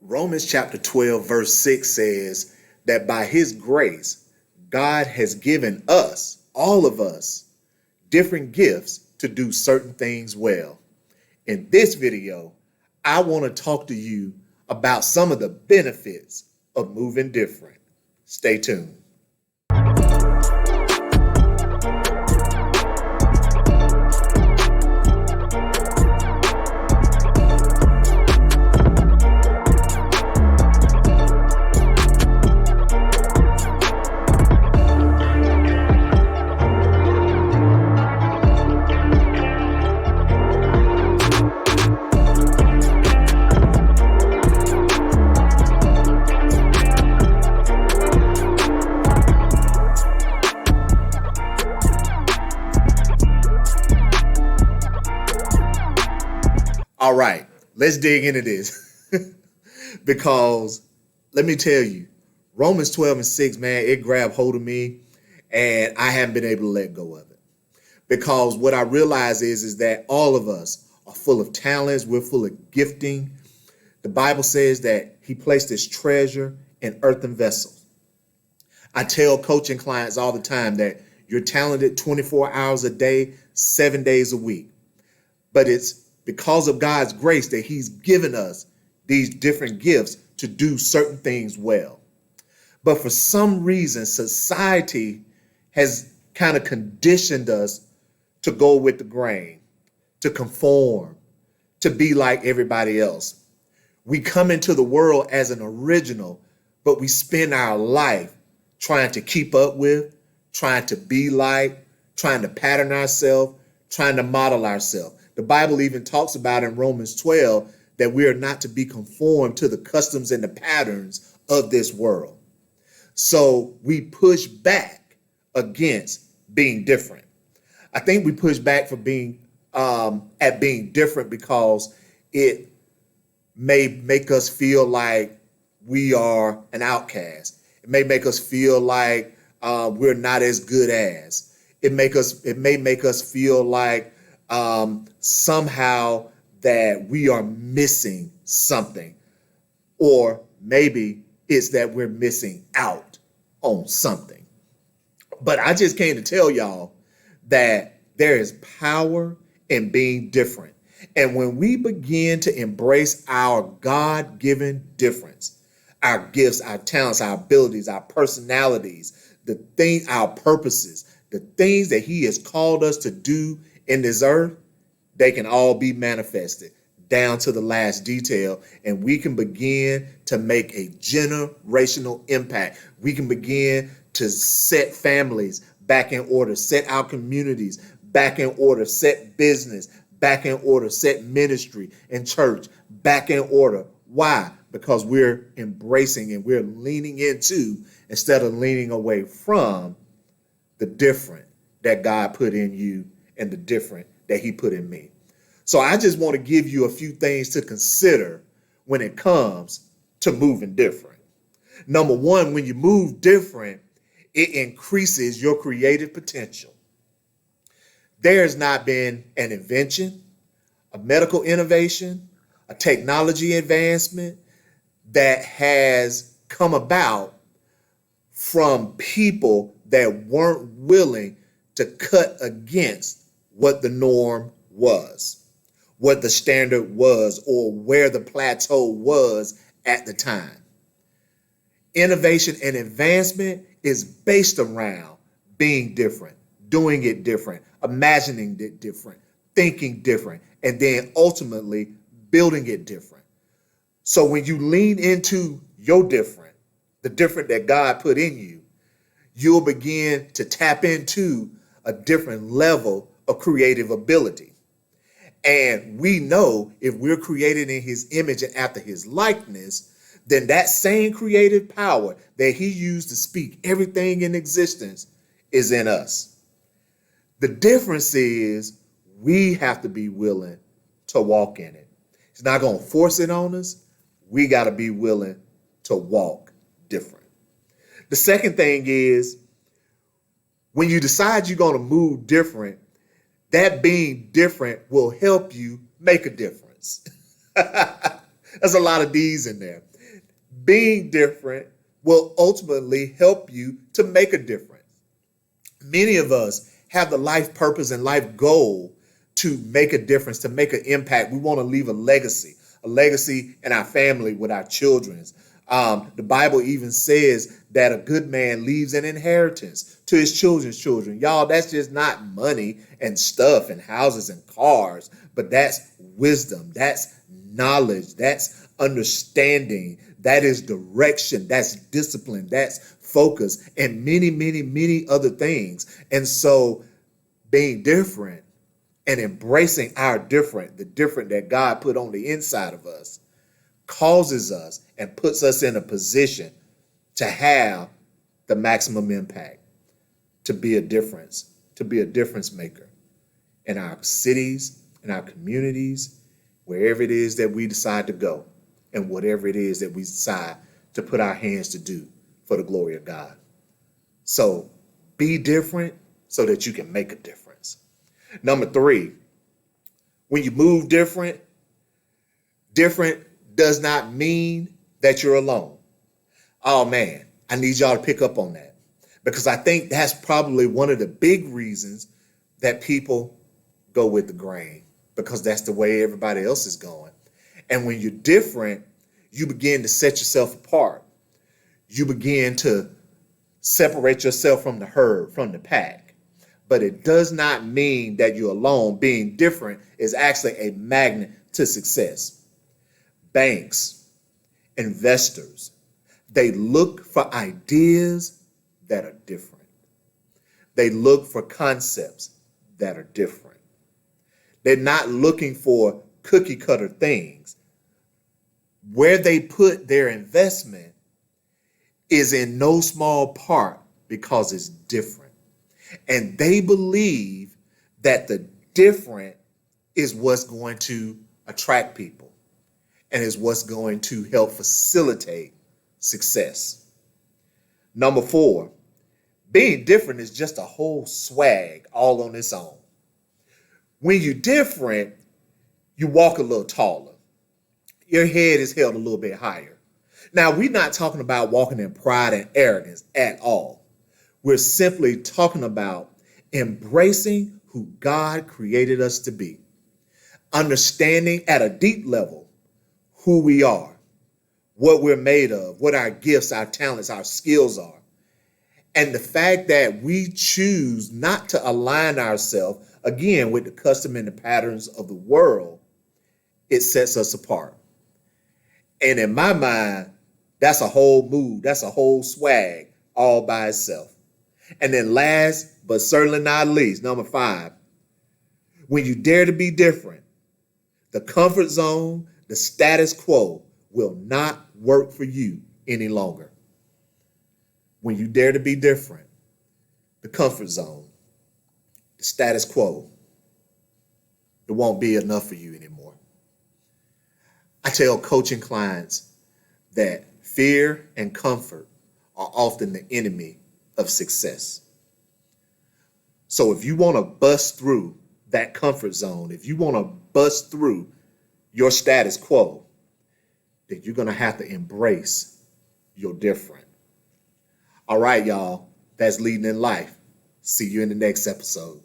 Romans chapter 12, verse 6 says that by his grace, God has given us, all of us, different gifts to do certain things well. In this video, I want to talk to you about some of the benefits of moving different. Stay tuned. All right, let's dig into this because let me tell you, Romans 12 and 6, man, it grabbed hold of me and I haven't been able to let go of it. Because what I realize is that all of us are full of talents. We're full of gifting. The Bible says that he placed his treasure in earthen vessels. I tell coaching clients all the time that you're talented 24 hours a day, 7 days a week. But it's because of God's grace that he's given us these different gifts to do certain things well. But for some reason, society has kind of conditioned us to go with the grain, to conform, to be like everybody else. We come into the world as an original, but we spend our life trying to keep up with, trying to be like, trying to pattern ourselves, trying to model ourselves. The Bible even talks about in Romans 12 that we are not to be conformed to the customs and the patterns of this world. So we push back against being different. I think we push back for being different because it may make us feel like we are an outcast. It may make us feel like we're not as good as. It may make us feel like somehow that we are missing something, or maybe it's that we're missing out on something. But I just came to tell y'all that there is power in being different. And when we begin to embrace our God-given difference, our gifts, our talents, our abilities, our personalities, our purposes, the things that he has called us to do in this earth, they can all be manifested down to the last detail, and we can begin to make a generational impact. We can begin to set families back in order, set our communities back in order, set business back in order, set ministry and church back in order. Why? Because we're embracing and we're leaning into, instead of leaning away from, the different that God put in you and the different that he put in me. So I just want to give you a few things to consider when it comes to moving different. Number one, when you move different, it increases your creative potential. There's not been an invention, a medical innovation, a technology advancement that has come about from people that weren't willing to cut against what the norm was, what the standard was, or where the plateau was at the time. Innovation and advancement is based around being different, doing it different, imagining it different, thinking different, and then ultimately building it different. So when you lean into your different, the different that God put in you, you'll begin to tap into a different level of creative ability. And we know if we're created in his image and after his likeness, then that same creative power that he used to speak everything in existence is in us. The difference is we have to be willing to walk in it. He's not going to force it on us. We got to be willing to walk different. The second thing is, when you decide you're going to move different, that being different will help you make a difference. There's a lot of D's in there. Being different will ultimately help you to make a difference. Many of us have the life purpose and life goal to make a difference, to make an impact. We want to leave a legacy in our family with our children's. The Bible even says that a good man leaves an inheritance to his children's children. Y'all, that's just not money and stuff and houses and cars, but that's wisdom, that's knowledge, that's understanding, that is direction, that's discipline, that's focus, and many, many, many other things. And so being different and embracing our different, the different that God put on the inside of us, causes us and puts us in a position to have the maximum impact, to be a difference maker in our cities, in our communities, wherever it is that we decide to go, and whatever it is that we decide to put our hands to do for the glory of God. So be different so that you can make a difference. Number 3, when you move different, different does not mean that you're alone. Oh man, I need y'all to pick up on that, because I think that's probably one of the big reasons that people go with the grain, because that's the way everybody else is going. And when you're different, you begin to set yourself apart. You begin to separate yourself from the herd, from the pack. But it does not mean that you're alone. Being different is actually a magnet to success. Banks, investors, they look for ideas that are different. They look for concepts that are different. They're not looking for cookie cutter things. Where they put their investment is in no small part because it's different. And they believe that the different is what's going to attract people and is what's going to help facilitate success. Number 4, being different is just a whole swag all on its own. When you're different, you walk a little taller. Your head is held a little bit higher. Now, we're not talking about walking in pride and arrogance at all. We're simply talking about embracing who God created us to be, understanding at a deep level who we are, what we're made of, what our gifts, our talents, our skills are. And the fact that we choose not to align ourselves, again, with the custom and the patterns of the world, it sets us apart. And in my mind, that's a whole mood, that's a whole swag all by itself. And then last, but certainly not least, number 5, when you dare to be different, the comfort zone, the status quo will not work for you any longer. When you dare to be different, the comfort zone, the status quo, it won't be enough for you anymore. I tell coaching clients that fear and comfort are often the enemy of success. So if you want to bust through that comfort zone, if you want to bust through your status quo, then you're going to have to embrace your different. All right, y'all, that's Leading in Life. See you in the next episode.